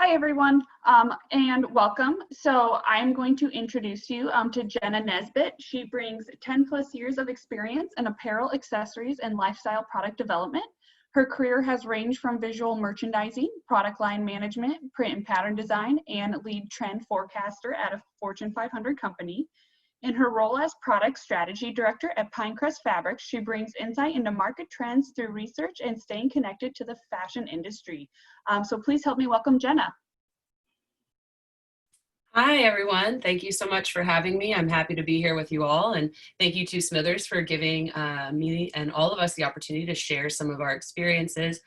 Hi, everyone, and welcome. So I'm going to introduce you to Jena Nesbitt. She brings 10 plus years of experience in apparel, accessories, and lifestyle product development. Her career has ranged from visual merchandising, product line management, print and pattern design, and lead trend forecaster at a Fortune 500 company. In her role as product strategy director at Pine Crest Fabrics, she brings insight into market trends through research and staying connected to the fashion industry. So please help me welcome Jena. Hi, everyone. Thank you so much for having me. I'm happy to be here with you all. And thank you to Smithers for giving me and all of us the opportunity to share some of our experiences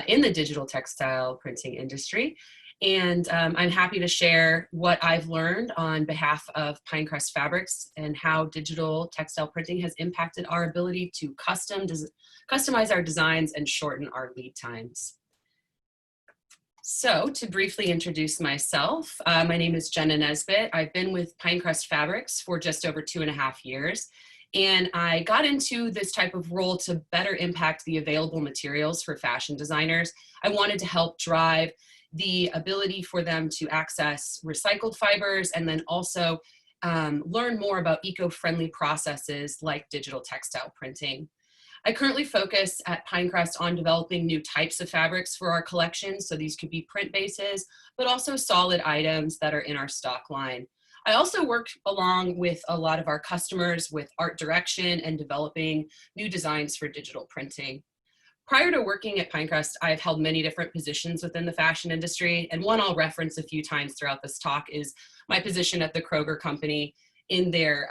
in the digital textile printing industry. And I'm happy to share what I've learned on behalf of Pine Crest Fabrics and how digital textile printing has impacted our ability to customize our designs and shorten our lead times. So to briefly introduce myself, my name is Jena Nesbitt. I've been with Pine Crest Fabrics for just over 2.5 years. And I got into this type of role to better impact the available materials for fashion designers. I wanted to help drive the ability for them to access recycled fibers and then also learn more about eco-friendly processes like digital textile printing. I currently focus at Pine Crest on developing new types of fabrics for our collection. So these could be print bases, but also solid items that are in our stock line. I also work along with a lot of our customers with art direction and developing new designs for digital printing. Prior to working at Pine Crest, I've held many different positions within the fashion industry, and one I'll reference a few times throughout this talk is my position at the Kroger Company in their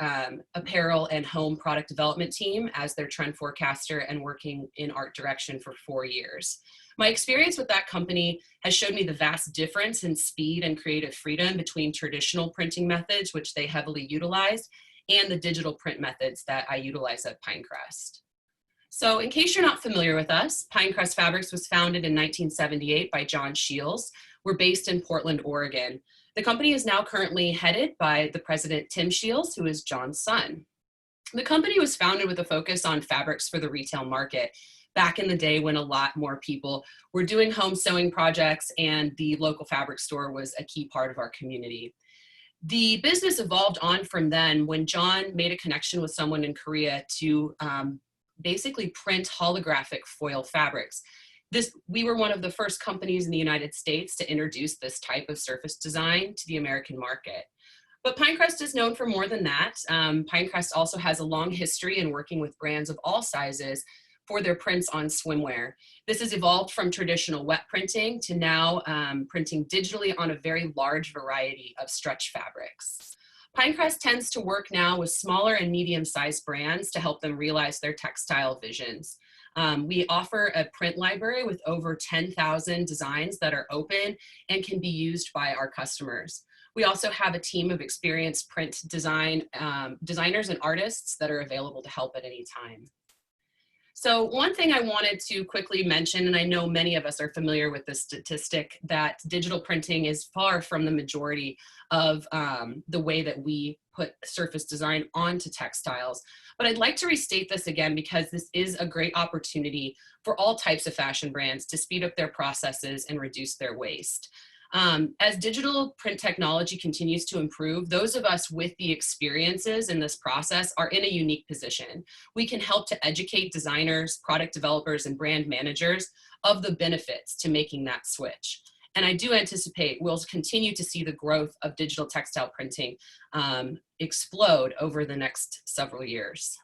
apparel and home product development team as their trend forecaster and working in art direction for 4 years. My experience with that company has showed me the vast difference in speed and creative freedom between traditional printing methods, which they heavily utilized, and the digital print methods that I utilize at Pine Crest. So in case you're not familiar with us, Pine Crest Fabrics was founded in 1978 by John Shields. We're based in Portland, Oregon. The company is now currently headed by the president, Tim Shields, who is John's son. The company was founded with a focus on fabrics for the retail market back in the day when a lot more people were doing home sewing projects and the local fabric store was a key part of our community. The business evolved on from then when John made a connection with someone in Korea to basically print holographic foil fabrics. We were one of the first companies in the United States to introduce this type of surface design to the American market. But Pine Crest is known for more than that. Pine Crest also has a long history in working with brands of all sizes for their prints on swimwear. This has evolved from traditional wet printing to now printing digitally on a very large variety of stretch fabrics. Pine Crest tends to work now with smaller and medium-sized brands to help them realize their textile visions. We offer a print library with over 10,000 designs that are open and can be used by our customers. We also have a team of experienced print designers and artists that are available to help at any time. So one thing I wanted to quickly mention, and I know many of us are familiar with this statistic, that digital printing is far from the majority of the way that we put surface design onto textiles. But I'd like to restate this again because this is a great opportunity for all types of fashion brands to speed up their processes and reduce their waste. As digital print technology continues to improve, those of us with the experiences in this process are in a unique position. We can help to educate designers, product developers, and brand managers of the benefits to making that switch. And I do anticipate we'll continue to see the growth of digital textile printing explode over the next several years.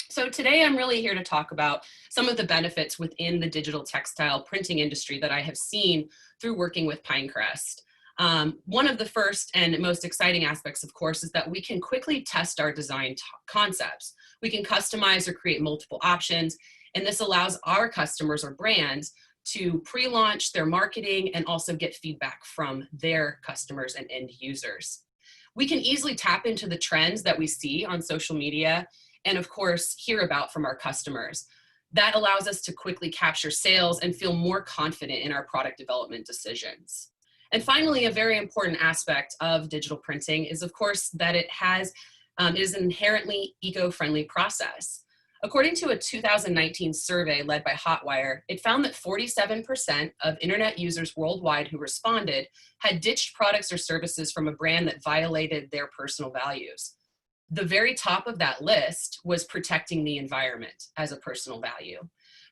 So today I'm really here to talk about some of the benefits within the digital textile printing industry that I have seen through working with Pine Crest. One of the first and most exciting aspects, of course, is that we can quickly test our design concepts. We can customize or create multiple options, and this allows our customers or brands to pre-launch their marketing and also get feedback from their customers and end users. We can easily tap into the trends that we see on social media and of course, hear about from our customers. That allows us to quickly capture sales and feel more confident in our product development decisions. And finally, a very important aspect of digital printing is, of course, that it is an inherently eco-friendly process. According to a 2019 survey led by Hotwire, it found that 47% of internet users worldwide who responded had ditched products or services from a brand that violated their personal values. The very top of that list was protecting the environment as a personal value.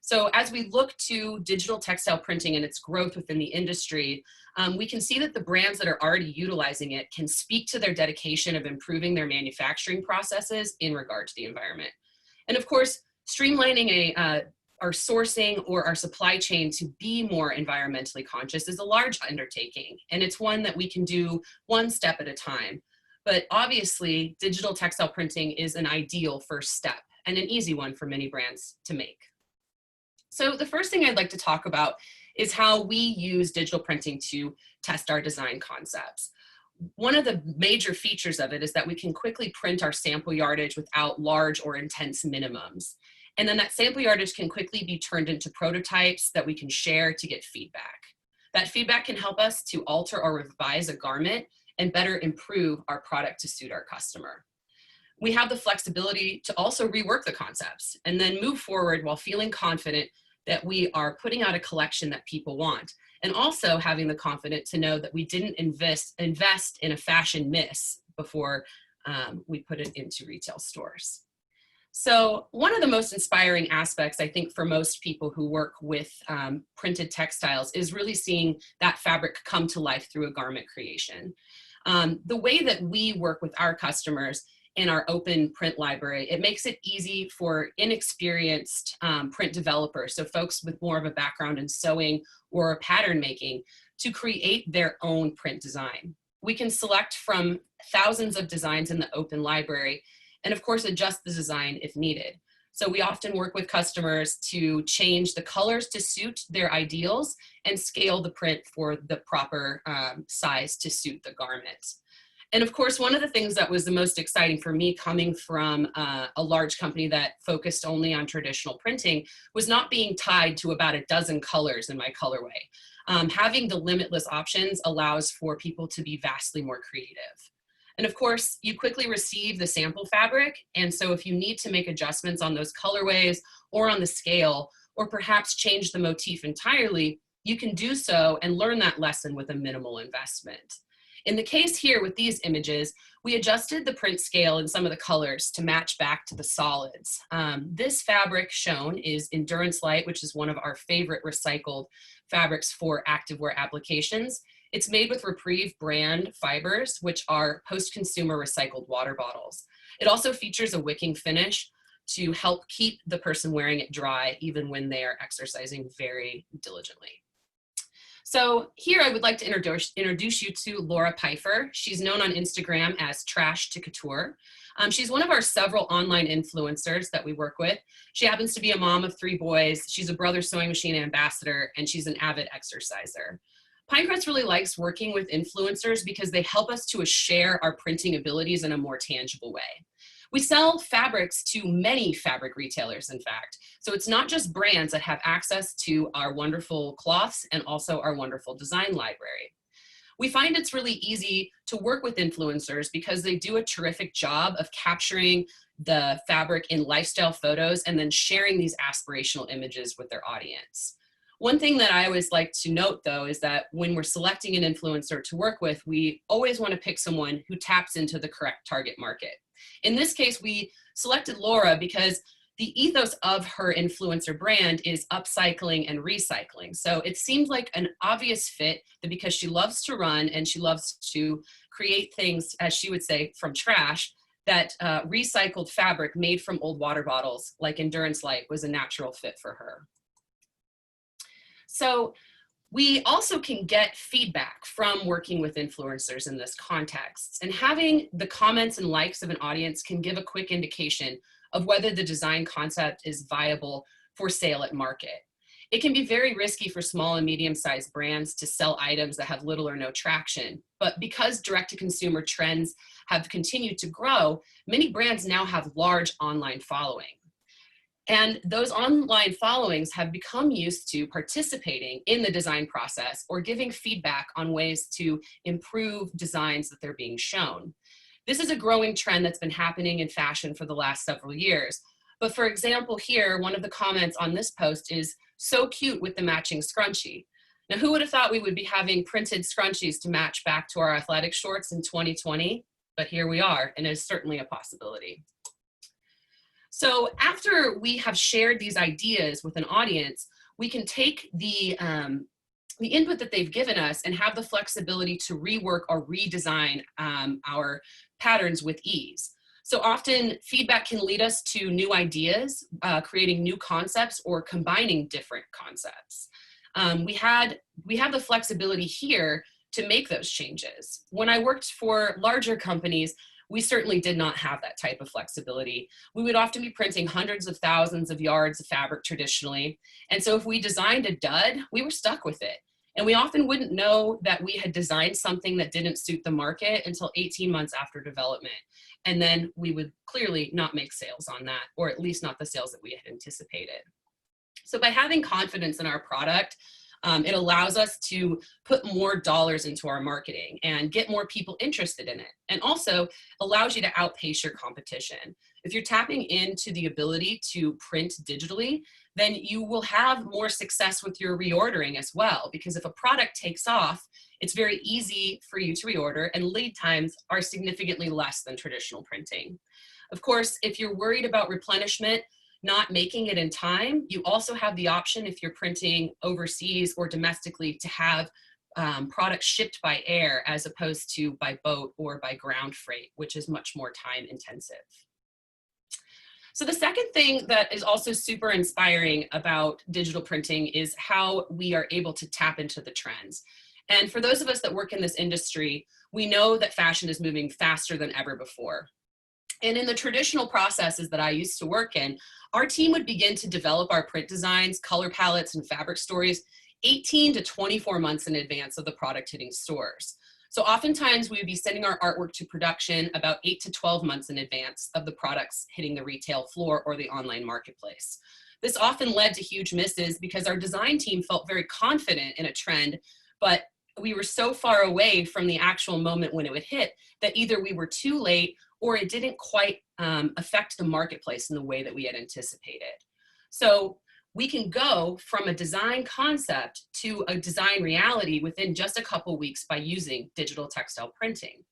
So as we look to digital textile printing and its growth within the industry, we can see that the brands that are already utilizing it can speak to their dedication of improving their manufacturing processes in regard to the environment. And of course, streamlining our sourcing or our supply chain to be more environmentally conscious is a large undertaking, and it's one that we can do one step at a time. But obviously, digital textile printing is an ideal first step and an easy one for many brands to make. So the first thing I'd like to talk about is how we use digital printing to test our design concepts. One of the major features of it is that we can quickly print our sample yardage without large or intense minimums. And then that sample yardage can quickly be turned into prototypes that we can share to get feedback. That feedback can help us to alter or revise a garment and better improve our product to suit our customer. We have the flexibility to also rework the concepts and then move forward while feeling confident that we are putting out a collection that people want, and also having the confidence to know that we didn't invest in a fashion miss before we put it into retail stores. So one of the most inspiring aspects, I think, for most people who work with printed textiles is really seeing that fabric come to life through a garment creation. The way that we work with our customers in our open print library, it makes it easy for inexperienced print developers, so folks with more of a background in sewing or pattern making, to create their own print design. We can select from thousands of designs in the open library and of course adjust the design if needed. So we often work with customers to change the colors to suit their ideals and scale the print for the proper size to suit the garment. And of course, one of the things that was the most exciting for me coming from a large company that focused only on traditional printing was not being tied to about a dozen colors in my colorway. Having the limitless options allows for people to be vastly more creative. And of course, you quickly receive the sample fabric. And so if you need to make adjustments on those colorways or on the scale, or perhaps change the motif entirely, you can do so and learn that lesson with a minimal investment. In the case here with these images, we adjusted the print scale and some of the colors to match back to the solids. This fabric shown is Endurance Light, which is one of our favorite recycled fabrics for activewear applications. It's made with Reprieve brand fibers, which are post-consumer recycled water bottles. It also features a wicking finish to help keep the person wearing it dry, even when they are exercising very diligently. So here I would like to introduce you to Laura Pfeiffer. She's known on Instagram as Trash to Couture. She's one of our several online influencers that we work with. She happens to be a mom of 3 boys. She's a Brother Sewing Machine ambassador, and she's an avid exerciser. Pine Crest really likes working with influencers because they help us to share our printing abilities in a more tangible way. We sell fabrics to many fabric retailers, in fact. So it's not just brands that have access to our wonderful cloths and also our wonderful design library. We find it's really easy to work with influencers because they do a terrific job of capturing the fabric in lifestyle photos and then sharing these aspirational images with their audience. One thing that I always like to note, though, is that when we're selecting an influencer to work with, we always want to pick someone who taps into the correct target market. In this case, we selected Laura because the ethos of her influencer brand is upcycling and recycling. So it seemed like an obvious fit that because she loves to run and she loves to create things, as she would say, from trash, that recycled fabric made from old water bottles like Endurance Light was a natural fit for her. So we also can get feedback from working with influencers in this context, and having the comments and likes of an audience can give a quick indication of whether the design concept is viable for sale at market. It can be very risky for small and medium-sized brands to sell items that have little or no traction, but because direct-to-consumer trends have continued to grow, many brands now have large online following. And those online followings have become used to participating in the design process or giving feedback on ways to improve designs that they're being shown. This is a growing trend that's been happening in fashion for the last several years, But for example, here, one of the comments on this post is, "So cute with the matching scrunchie." Now, who would have thought we would be having printed scrunchies to match back to our athletic shorts in 2020? But here we are, and it is certainly a possibility. So after we have shared these ideas with an audience, we can take the input that they've given us and have the flexibility to rework or redesign our patterns with ease. So often feedback can lead us to new ideas, creating new concepts or combining different concepts. We have the flexibility here to make those changes. When I worked for larger companies, we certainly did not have that type of flexibility. We would often be printing hundreds of thousands of yards of fabric traditionally. And so if we designed a dud, we were stuck with it. And we often wouldn't know that we had designed something that didn't suit the market until 18 months after development. And then we would clearly not make sales on that, or at least not the sales that we had anticipated. So by having confidence in our product, it allows us to put more dollars into our marketing and get more people interested in it. And also allows you to outpace your competition. If you're tapping into the ability to print digitally, then you will have more success with your reordering as well. Because if a product takes off, it's very easy for you to reorder, and lead times are significantly less than traditional printing. Of course, if you're worried about replenishment, not making it in time, you also have the option, if you're printing overseas or domestically, to have products shipped by air as opposed to by boat or by ground freight, which is much more time intensive. So the second thing that is also super inspiring about digital printing is how we are able to tap into the trends. And for those of us that work in this industry, we know that fashion is moving faster than ever before. And in the traditional processes that I used to work in, our team would begin to develop our print designs, color palettes, and fabric stories 18 to 24 months in advance of the product hitting stores. So oftentimes we would be sending our artwork to production about 8 to 12 months in advance of the products hitting the retail floor or the online marketplace. This often led to huge misses because our design team felt very confident in a trend, but we were so far away from the actual moment when it would hit that either we were too late or it didn't quite affect the marketplace in the way that we had anticipated. So we can go from a design concept to a design reality within just a couple weeks by using digital textile printing.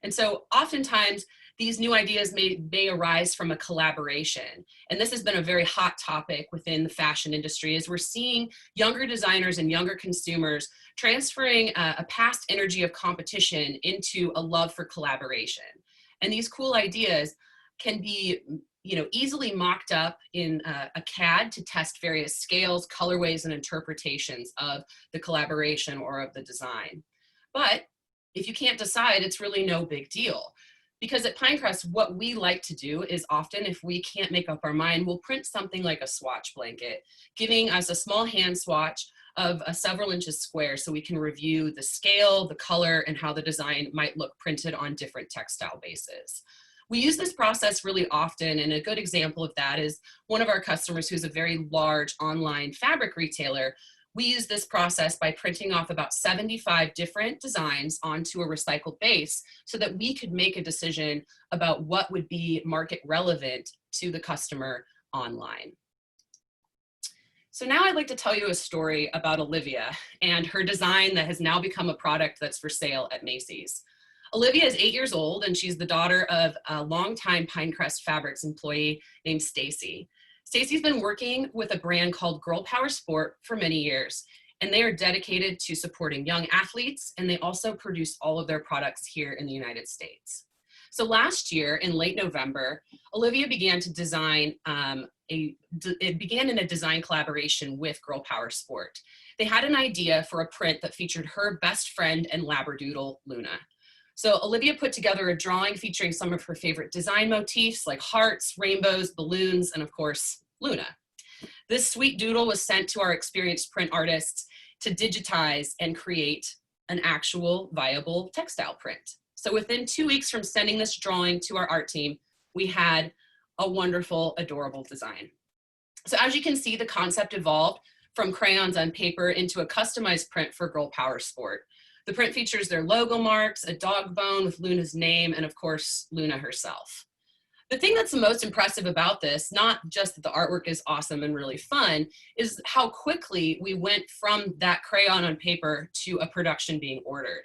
And so oftentimes these new ideas may arise from a collaboration. And this has been a very hot topic within the fashion industry, as we're seeing younger designers and younger consumers transferring a past energy of competition into a love for collaboration. And these cool ideas can be easily mocked up in a CAD to test various scales, colorways, and interpretations of the collaboration or of the design. But if you can't decide, it's really no big deal. Because at Pine Crest, what we like to do is often, if we can't make up our mind, we'll print something like a swatch blanket, giving us a small hand swatch of several inches square so we can review the scale, the color, and how the design might look printed on different textile bases. We use this process really often, and a good example of that is one of our customers who's a very large online fabric retailer. We use this process by printing off about 75 different designs onto a recycled base so that we could make a decision about what would be market relevant to the customer online. So now I'd like to tell you a story about Olivia and her design that has now become a product that's for sale at Macy's. Olivia is 8 years old, and she's the daughter of a longtime Pine Crest Fabrics employee named Stacy. Stacy's been working with a brand called Girl Power Sport for many years, and they are dedicated to supporting young athletes, and they also produce all of their products here in the United States. So last year, in late November, Olivia began to design it began in a design collaboration with Girl Power Sport. They had an idea for a print that featured her best friend and labradoodle, Luna. So Olivia put together a drawing featuring some of her favorite design motifs like hearts, rainbows, balloons, and of course, Luna. This sweet doodle was sent to our experienced print artists to digitize and create an actual viable textile print. So within 2 weeks from sending this drawing to our art team, we had a wonderful, adorable design. So as you can see, the concept evolved from crayons on paper into a customized print for Girl Power Sport. The print features their logo marks, a dog bone with Luna's name, and of course, Luna herself. The thing that's the most impressive about this, not just that the artwork is awesome and really fun, is how quickly we went from that crayon on paper to a production being ordered.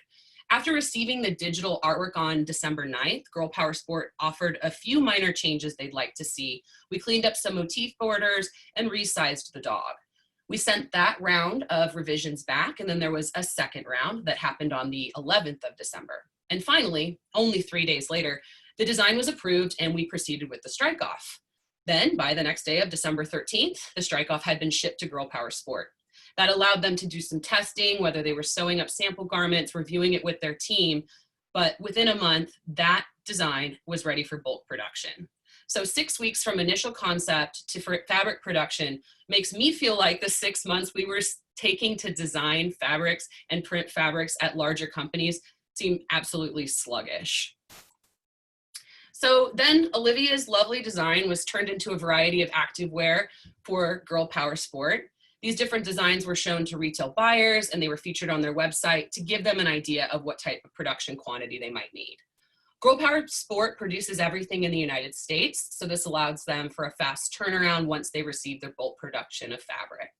After receiving the digital artwork on December 9th, Girl Power Sport offered a few minor changes they'd like to see. We cleaned up some motif borders and resized the dog. We sent that round of revisions back, and then there was a second round that happened on the 11th of December. And finally, only 3 days later, the design was approved and we proceeded with the strike-off. Then, by the next day of December 13th, the strike-off had been shipped to Girl Power Sport. That allowed them to do some testing, whether they were sewing up sample garments, reviewing it with their team, but within a month, that design was ready for bulk production. So 6 weeks from initial concept to fabric production makes me feel like the 6 months we were taking to design fabrics and print fabrics at larger companies seemed absolutely sluggish. So then Olivia's lovely design was turned into a variety of activewear for Girl Power Sport. These different designs were shown to retail buyers and they were featured on their website to give them an idea of what type of production quantity they might need. Girl Power Sport produces everything in the United States, so this allows them for a fast turnaround once they receive their bulk production of fabric.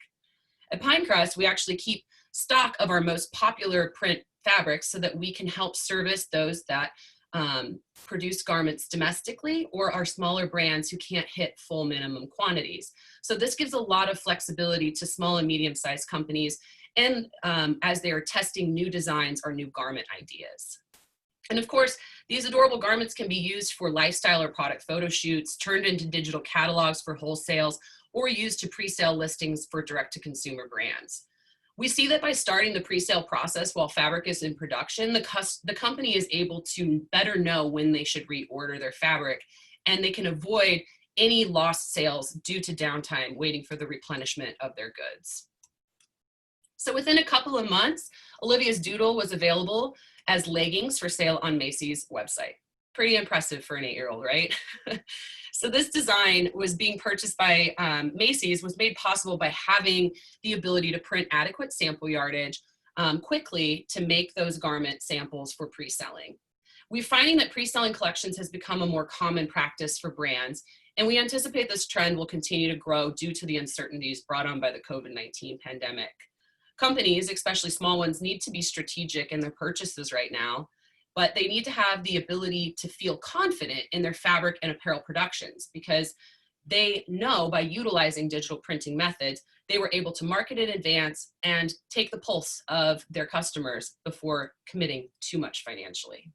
At Pine Crest, we actually keep stock of our most popular print fabrics so that we can help service those that produce garments domestically or are smaller brands who can't hit full minimum quantities. So this gives a lot of flexibility to small and medium-sized companies and as they are testing new designs or new garment ideas. And of course, these adorable garments can be used for lifestyle or product photo shoots, turned into digital catalogs for wholesales, or used to pre-sale listings for direct-to-consumer brands. We see that by starting the pre-sale process while fabric is in production, the company is able to better know when they should reorder their fabric, and they can avoid any lost sales due to downtime waiting for the replenishment of their goods. So within a couple of months, Olivia's doodle was available as leggings for sale on Macy's website. Pretty impressive for an 8-year-old, right? So this design was being purchased by Macy's was made possible by having the ability to print adequate sample yardage quickly to make those garment samples for pre-selling. We're finding that pre-selling collections has become a more common practice for brands, and we anticipate this trend will continue to grow due to the uncertainties brought on by the COVID-19 pandemic. Companies, especially small ones, need to be strategic in their purchases right now, but they need to have the ability to feel confident in their fabric and apparel productions because they know by utilizing digital printing methods, they were able to market in advance and take the pulse of their customers before committing too much financially.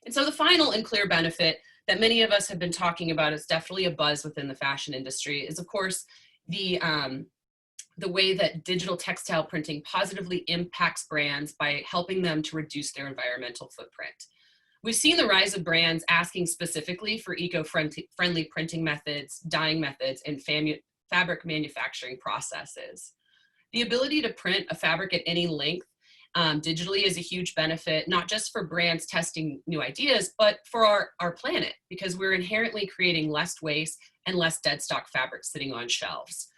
And so the final and clear benefit that many of us have been talking about is definitely a buzz within the fashion industry is, of course, the way that digital textile printing positively impacts brands by helping them to reduce their environmental footprint. We've seen the rise of brands asking specifically for eco-friendly printing methods, dyeing methods, and fabric manufacturing processes. The ability to print a fabric at any length digitally is a huge benefit, not just for brands testing new ideas, but for our planet, because we're inherently creating less waste and less dead stock fabric sitting on shelves.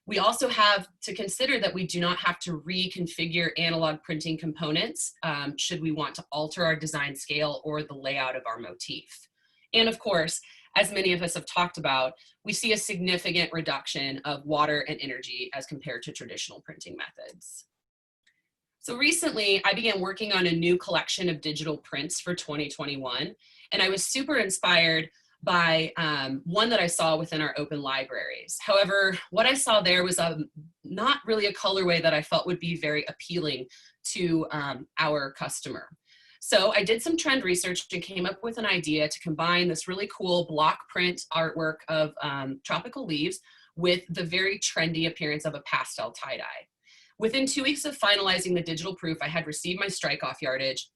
We also have to consider that we do not have to reconfigure analog printing components should we want to alter our design scale or the layout of our motif. And of course, as many of us have talked about, we see a significant reduction of water and energy as compared to traditional printing methods. So recently, I began working on a new collection of digital prints for 2021, and I was super inspired by one that I saw within our open libraries. However, what I saw there was not really a colorway that I felt would be very appealing to our customer. So I did some trend research and came up with an idea to combine this really cool block print artwork of tropical leaves with the very trendy appearance of a pastel tie-dye. Within 2 weeks of finalizing the digital proof, I had received my strike-off yardage,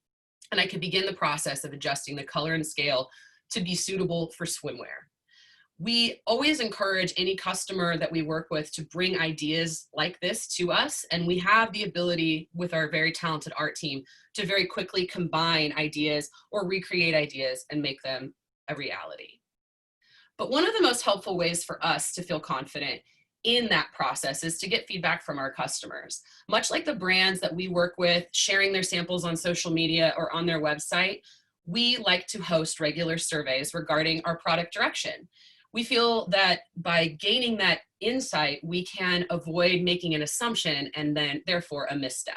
and I could begin the process of adjusting the color and scale to be suitable for swimwear. We always encourage any customer that we work with to bring ideas like this to us, and we have the ability with our very talented art team to very quickly combine ideas or recreate ideas and make them a reality. But one of the most helpful ways for us to feel confident in that process is to get feedback from our customers. Much like the brands that we work with, sharing their samples on social media or on their website, we like to host regular surveys regarding our product direction. We feel that by gaining that insight, we can avoid making an assumption and then therefore a misstep.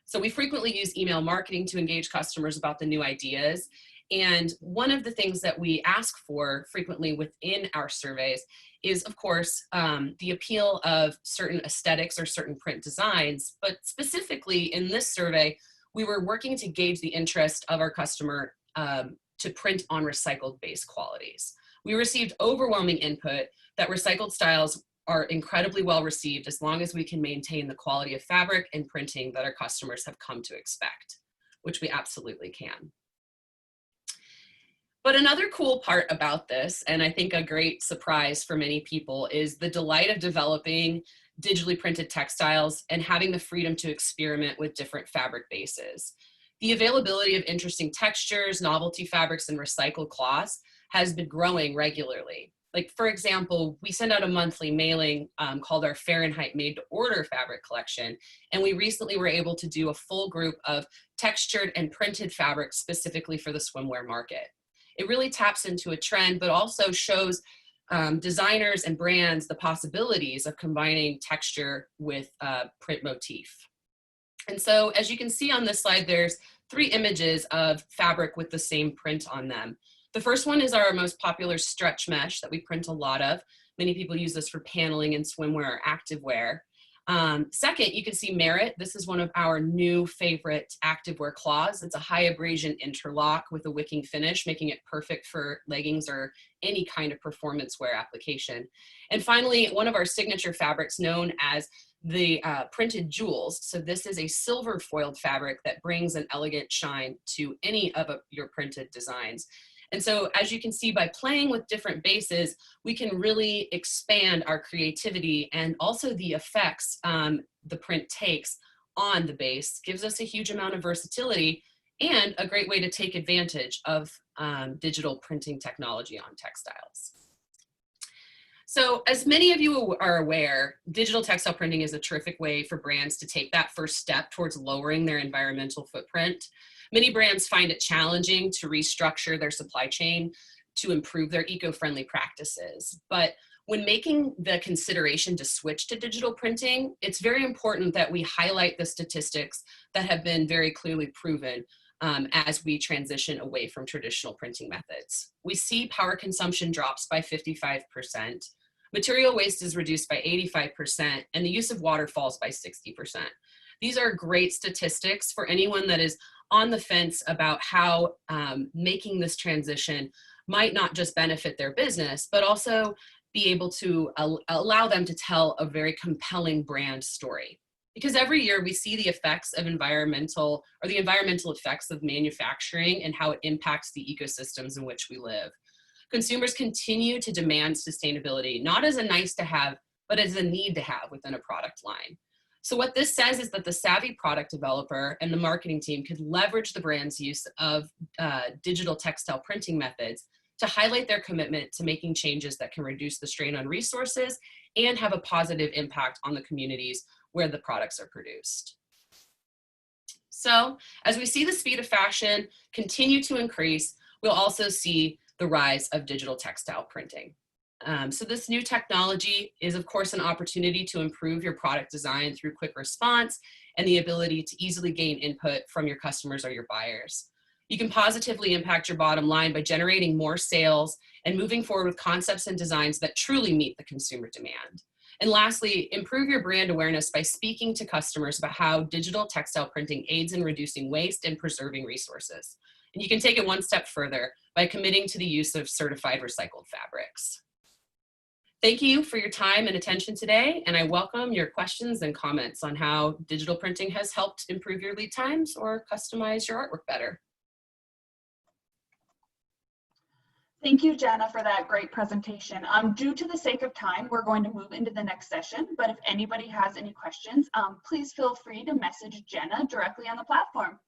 So we frequently use email marketing to engage customers about the new ideas. And one of the things that we ask for frequently within our surveys is, of course, the appeal of certain aesthetics or certain print designs. But specifically in this survey, we were working to gauge the interest of our customer to print on recycled base qualities. We received overwhelming input that recycled styles are incredibly well received as long as we can maintain the quality of fabric and printing that our customers have come to expect, which we absolutely can. But another cool part about this, and I think a great surprise for many people, is the delight of developing digitally printed textiles and having the freedom to experiment with different fabric bases. The availability of interesting textures, novelty fabrics, and recycled cloths has been growing regularly. Like, for example, we send out a monthly mailing called our Fahrenheit Made to Order fabric collection, and we recently were able to do a full group of textured and printed fabrics specifically for the swimwear market. It really taps into a trend, but also shows designers and brands the possibilities of combining texture with print motif. And so, as you can see on this slide, there's 3 images of fabric with the same print on them. The first one is our most popular stretch mesh that we print a lot of. Many people use this for paneling in swimwear or activewear. Second, you can see Merit. This is one of our new favorite activewear cloths. It's a high abrasion interlock with a wicking finish, making it perfect for leggings or any kind of performance wear application. And finally, one of our signature fabrics known as the printed jewels. So this is a silver foiled fabric that brings an elegant shine to any of your printed designs. And so, as you can see, by playing with different bases, we can really expand our creativity, and also the effects the print takes on the base gives us a huge amount of versatility and a great way to take advantage of digital printing technology on textiles. So, as many of you are aware, digital textile printing is a terrific way for brands to take that first step towards lowering their environmental footprint. Many brands find it challenging to restructure their supply chain to improve their eco-friendly practices. But when making the consideration to switch to digital printing, it's very important that we highlight the statistics that have been very clearly proven as we transition away from traditional printing methods. We see power consumption drops by 55%, material waste is reduced by 85%, and the use of water falls by 60%. These are great statistics for anyone that is on the fence about how making this transition might not just benefit their business, but also be able to allow them to tell a very compelling brand story. Because every year we see the effects of the environmental effects of manufacturing and how it impacts the ecosystems in which we live. Consumers continue to demand sustainability, not as a nice to have, but as a need to have within a product line. So what this says is that the savvy product developer and the marketing team could leverage the brand's use of digital textile printing methods to highlight their commitment to making changes that can reduce the strain on resources and have a positive impact on the communities where the products are produced. So as we see the speed of fashion continue to increase, we'll also see the rise of digital textile printing. So this new technology is, of course, an opportunity to improve your product design through quick response and the ability to easily gain input from your customers or your buyers. You can positively impact your bottom line by generating more sales and moving forward with concepts and designs that truly meet the consumer demand. And lastly, improve your brand awareness by speaking to customers about how digital textile printing aids in reducing waste and preserving resources. And you can take it one step further by committing to the use of certified recycled fabrics. Thank you for your time and attention today, and I welcome your questions and comments on how digital printing has helped improve your lead times or customize your artwork better. Thank you, Jenna, for that great presentation. Due to the sake of time, we're going to move into the next session, but if anybody has any questions, please feel free to message Jenna directly on the platform.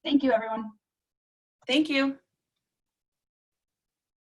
Thank you, everyone. Thank you.